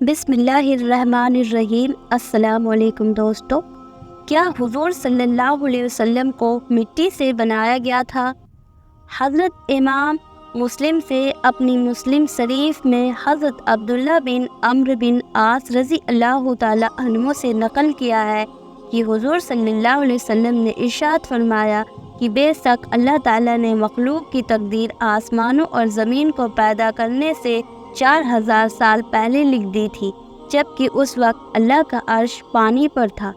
بسم اللہ الرحمن الرحیم۔ السلام علیکم دوستو، کیا حضور صلی اللہ علیہ وسلم کو مٹی سے بنایا گیا تھا؟ حضرت امام مسلم سے اپنی مسلم شریف میں حضرت عبداللہ بن عمرو بن عاص رضی اللہ تعالی عنہ سے نقل کیا ہے کہ حضور صلی اللہ علیہ وسلم نے ارشاد فرمایا کہ بے شک اللہ تعالیٰ نے مخلوق کی تقدیر آسمانوں اور زمین کو پیدا کرنے سے 4000 سال پہلے لکھ دی تھی، جبکہ اس وقت اللہ کا عرش پانی پر تھا۔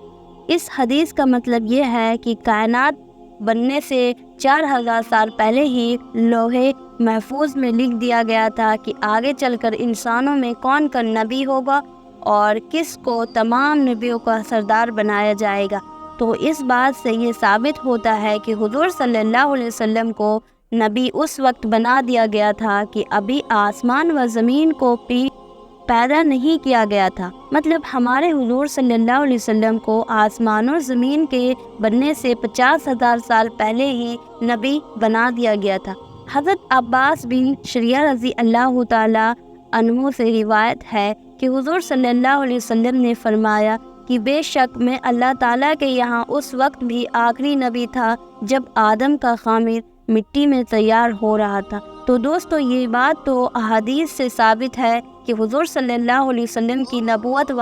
اس حدیث کا مطلب یہ ہے کہ کائنات بننے سے 4000 سال پہلے ہی لوحے محفوظ میں لکھ دیا گیا تھا کہ آگے چل کر انسانوں میں کون نبی ہوگا اور کس کو تمام نبیوں کا سردار بنایا جائے گا۔ تو اس بات سے یہ ثابت ہوتا ہے کہ حضور صلی اللہ علیہ وسلم کو نبی اس وقت بنا دیا گیا تھا کہ ابھی آسمان و زمین کو پیدا نہیں کیا گیا تھا، مطلب ہمارے حضور صلی اللہ علیہ وسلم کو آسمان و زمین کے بننے سے 50,000 سال پہلے ہی نبی بنا دیا گیا تھا۔ حضرت عباس بن شریح رضی اللہ تعالی عنہ سے روایت ہے کہ حضور صلی اللہ علیہ وسلم نے فرمایا کہ بے شک میں اللہ تعالیٰ کے یہاں اس وقت بھی آخری نبی تھا جب آدم کا خامر مٹی میں تیار ہو رہا تھا۔ تو دوستو، یہ بات تو احادیث سے ثابت ہے کہ حضور صلی اللہ علیہ وسلم کی نبوت و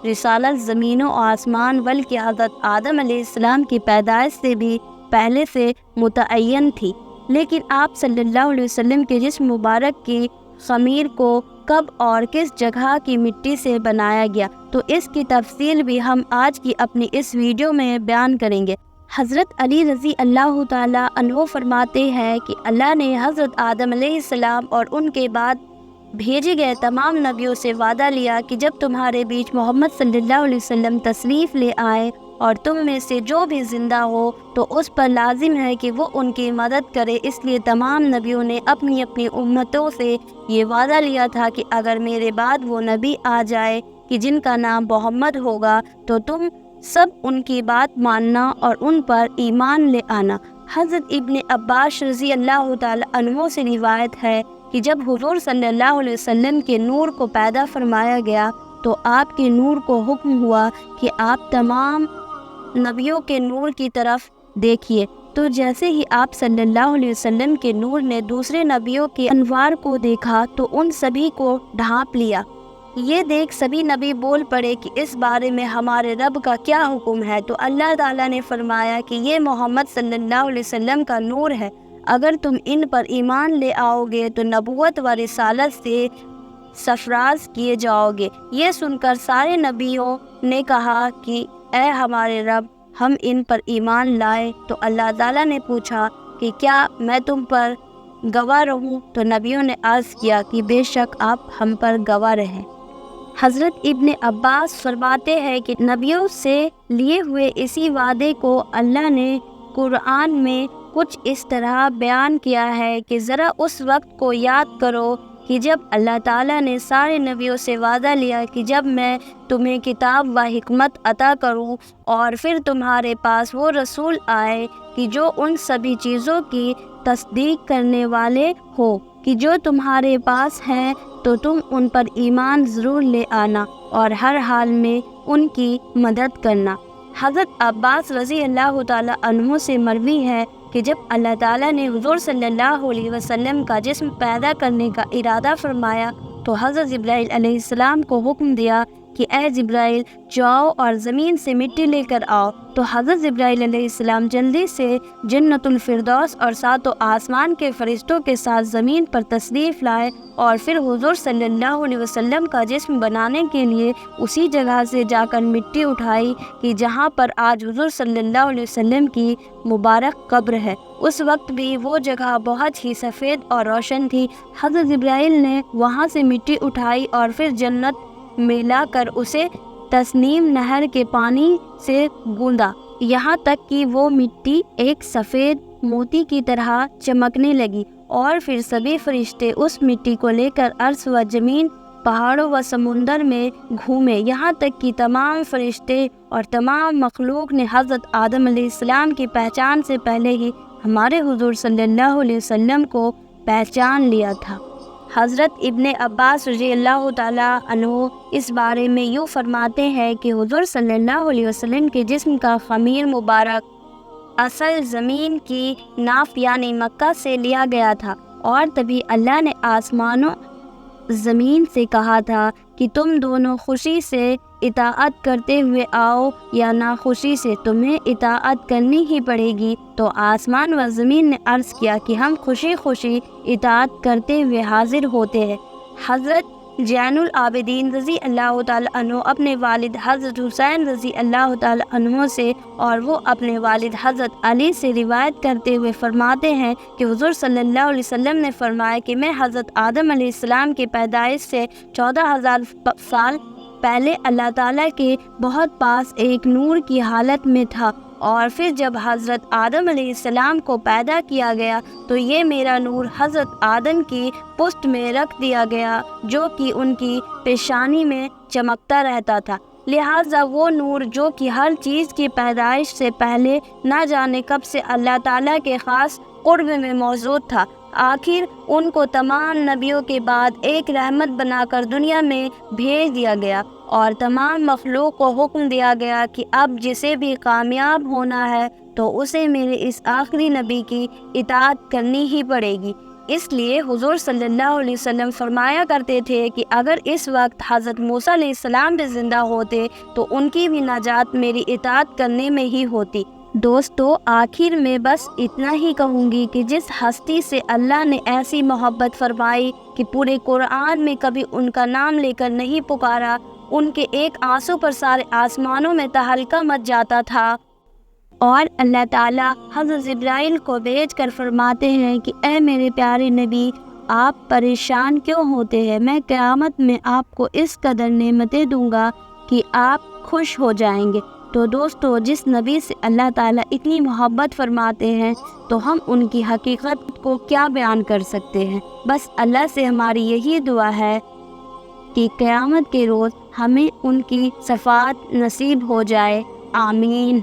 رسالت زمین و آسمان بلکہ حضرت آدم علیہ السلام کی پیدائش سے بھی پہلے سے متعین تھی، لیکن آپ صلی اللہ علیہ وسلم کے جسم مبارک کی خمیر کو کب اور کس جگہ کی مٹی سے بنایا گیا، تو اس کی تفصیل بھی ہم آج کی اپنی اس ویڈیو میں بیان کریں گے۔ حضرت علی رضی اللہ تعالیٰ عنہ فرماتے ہیں کہ اللہ نے حضرت آدم علیہ السلام اور ان کے بعد بھیجے گئے تمام نبیوں سے وعدہ لیا کہ جب تمہارے بیچ محمد صلی اللہ علیہ وسلم تشریف لے آئے اور تم میں سے جو بھی زندہ ہو تو اس پر لازم ہے کہ وہ ان کی مدد کرے۔ اس لیے تمام نبیوں نے اپنی اپنی امتوں سے یہ وعدہ لیا تھا کہ اگر میرے بعد وہ نبی آ جائے کہ جن کا نام محمد ہوگا تو تم سب ان کی بات ماننا اور ان پر ایمان لے آنا۔ حضرت ابن عباس رضی اللہ تعالی عنہ سے روایت ہے کہ جب حضور صلی اللہ علیہ وسلم کے نور کو پیدا فرمایا گیا تو آپ کے نور کو حکم ہوا کہ آپ تمام نبیوں کے نور کی طرف دیکھیے، تو جیسے ہی آپ صلی اللہ علیہ وسلم کے نور نے دوسرے نبیوں کے انوار کو دیکھا تو ان سبھی کو ڈھانپ لیا۔ یہ دیکھ سبھی نبی بول پڑے کہ اس بارے میں ہمارے رب کا کیا حکم ہے، تو اللہ تعالیٰ نے فرمایا کہ یہ محمد صلی اللہ علیہ وسلم کا نور ہے، اگر تم ان پر ایمان لے آؤ گے تو نبوت و رسالت سے سرفراز کیے جاؤ گے۔ یہ سن کر سارے نبیوں نے کہا کہ اے ہمارے رب، ہم ان پر ایمان لائے۔ تو اللہ تعالیٰ نے پوچھا کہ کیا میں تم پر گواہ رہوں؟ تو نبیوں نے عرض کیا کہ بے شک آپ ہم پر گواہ رہیں۔ حضرت ابن عباس فرماتے ہیں کہ نبیوں سے لیے ہوئے اسی وعدے کو اللہ نے قرآن میں کچھ اس طرح بیان کیا ہے کہ ذرا اس وقت کو یاد کرو کہ جب اللہ تعالیٰ نے سارے نبیوں سے وعدہ لیا کہ جب میں تمہیں کتاب و حکمت عطا کروں اور پھر تمہارے پاس وہ رسول آئے کہ جو ان سبھی چیزوں کی تصدیق کرنے والے ہو کہ جو تمہارے پاس ہیں، تو تم ان پر ایمان ضرور لے آنا اور ہر حال میں ان کی مدد کرنا۔ حضرت عباس رضی اللہ تعالیٰ عنہ سے مروی ہے کہ جب اللہ تعالیٰ نے حضور صلی اللہ علیہ وسلم کا جسم پیدا کرنے کا ارادہ فرمایا تو حضرت جبرائیل علیہ السلام کو حکم دیا کہ اے جبرائیل جاؤ اور زمین سے مٹی لے کر آؤ۔ تو حضرت جبرائیل علیہ السلام جلدی سے جنت الفردوس اور ساتوں آسمان کے فرشتوں کے ساتھ زمین پر تشریف لائے اور پھر حضور صلی اللہ علیہ وسلم کا جسم بنانے کے لیے اسی جگہ سے جا کر مٹی اٹھائی کہ جہاں پر آج حضور صلی اللہ علیہ وسلم کی مبارک قبر ہے۔ اس وقت بھی وہ جگہ بہت ہی سفید اور روشن تھی۔ حضرت جبرائیل نے وہاں سے مٹی اٹھائی اور پھر جنت میں لا کر اسے تسنیم نہر کے پانی سے گوندا، یہاں تک کہ وہ مٹی ایک سفید موتی کی طرح چمکنے لگی، اور پھر سبھی فرشتے اس مٹی کو لے کر عرش و زمین، پہاڑوں و سمندر میں گھومے، یہاں تک کہ تمام فرشتے اور تمام مخلوق نے حضرت آدم علیہ السلام کی پہچان سے پہلے ہی ہمارے حضور صلی اللہ علیہ وسلم کو پہچان لیا تھا۔ حضرت ابن عباس رضی اللہ تعالیٰ عنہ اس بارے میں یوں فرماتے ہیں کہ حضور صلی اللہ علیہ وسلم کے جسم کا خمیر مبارک اصل زمین کی ناف یعنی مکہ سے لیا گیا تھا، اور تبھی اللہ نے آسمانوں زمین سے کہا تھا کہ تم دونوں خوشی سے اطاعت کرتے ہوئے آؤ یا ناخوشی سے تمہیں اطاعت کرنی ہی پڑے گی۔ تو آسمان و زمین نے عرض کیا کہ ہم خوشی خوشی اطاعت کرتے ہوئے حاضر ہوتے ہیں۔ حضرت زین العابدین رضی اللہ تعالیٰ عنہ اپنے والد حضرت حسین رضی اللہ تعالیٰ عنہ سے اور وہ اپنے والد حضرت علی سے روایت کرتے ہوئے فرماتے ہیں کہ حضور صلی اللہ علیہ وسلم نے فرمایا کہ میں حضرت آدم علیہ السلام کی پیدائش سے 14,000 سال پہلے اللہ تعالیٰ کے بہت پاس ایک نور کی حالت میں تھا، اور پھر جب حضرت آدم علیہ السلام کو پیدا کیا گیا تو یہ میرا نور حضرت آدم کی پشت میں رکھ دیا گیا جو کہ ان کی پیشانی میں چمکتا رہتا تھا۔ لہٰذا وہ نور جو کہ ہر چیز کی پیدائش سے پہلے نہ جانے کب سے اللہ تعالیٰ کے خاص قرب میں موجود تھا، آخر ان کو تمام نبیوں کے بعد ایک رحمت بنا کر دنیا میں بھیج دیا گیا، اور تمام مخلوق کو حکم دیا گیا کہ اب جسے بھی کامیاب ہونا ہے تو اسے میرے اس آخری نبی کی اطاعت کرنی ہی پڑے گی۔ اس لیے حضور صلی اللہ علیہ وسلم فرمایا کرتے تھے کہ اگر اس وقت حضرت موسیٰ علیہ السلام بھی زندہ ہوتے تو ان کی بھی نجات میری اطاعت کرنے میں ہی ہوتی۔ دوستو، آخر میں بس اتنا ہی کہوں گی کہ جس ہستی سے اللہ نے ایسی محبت فرمائی کہ پورے قرآن میں کبھی ان کا نام لے کر نہیں پکارا، ان کے ایک آنسو پر سارے آسمانوں میں تہلکہ مچ جاتا تھا، اور اللہ تعالیٰ حضرت جبرائیل کو بھیج کر فرماتے ہیں کہ اے میرے پیارے نبی، آپ پریشان کیوں ہوتے ہیں؟ میں قیامت میں آپ کو اس قدر نعمتیں دوں گا کہ آپ خوش ہو جائیں گے۔ تو دوستو، جس نبی سے اللہ تعالیٰ اتنی محبت فرماتے ہیں تو ہم ان کی حقیقت کو کیا بیان کر سکتے ہیں؟ بس اللہ سے ہماری یہی دعا ہے کہ قیامت کے روز ہمیں ان کی شفاعت نصیب ہو جائے۔ آمین۔